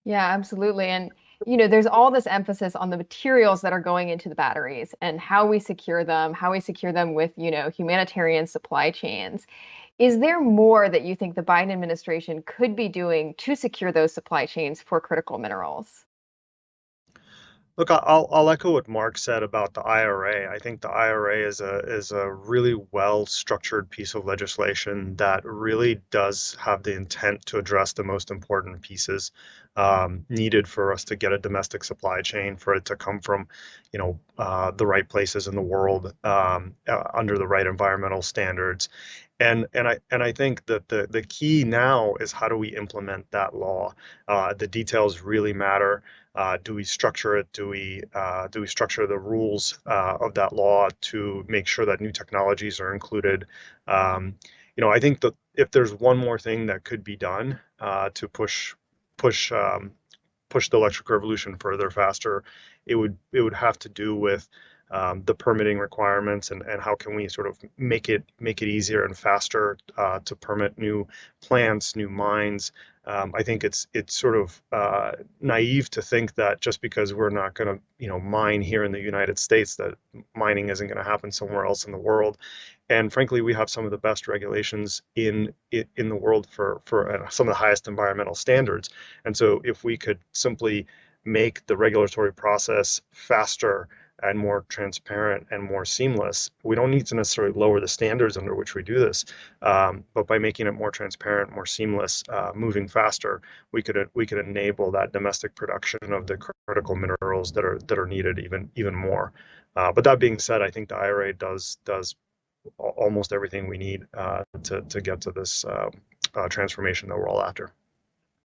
Yeah, absolutely. And, there's all this emphasis on the materials that are going into the batteries and how we secure them with, humanitarian supply chains. Is there more that you think the Biden administration could be doing to secure those supply chains for critical minerals? Look, I'll echo what Mark said about the IRA. I think the IRA is a really well structured piece of legislation that really does have the intent to address the most important pieces needed for us to get a domestic supply chain, for it to come from, the right places in the world under the right environmental standards. And I think that the key now is how do we implement that law? The details really matter. Do we structure it? Do we structure the rules of that law to make sure that new technologies are included? Um, I think that if there's one more thing that could be done to push push the electric revolution further faster, it would have to do with the permitting requirements and how can we sort of make it easier and faster to permit new plants, new mines. I think it's sort of naive to think that just because we're not going to mine here in the United States, that mining isn't going to happen somewhere else in the world. And frankly, we have some of the best regulations in the world for some of the highest environmental standards. And so if we could simply make the regulatory process faster and more transparent and more seamless, we don't need to necessarily lower the standards under which we do this, but by making it more transparent, more seamless, moving faster, we could enable that domestic production of the critical minerals that are needed even more. But that being said, I think the IRA does almost everything we need to get to this transformation that we're all after.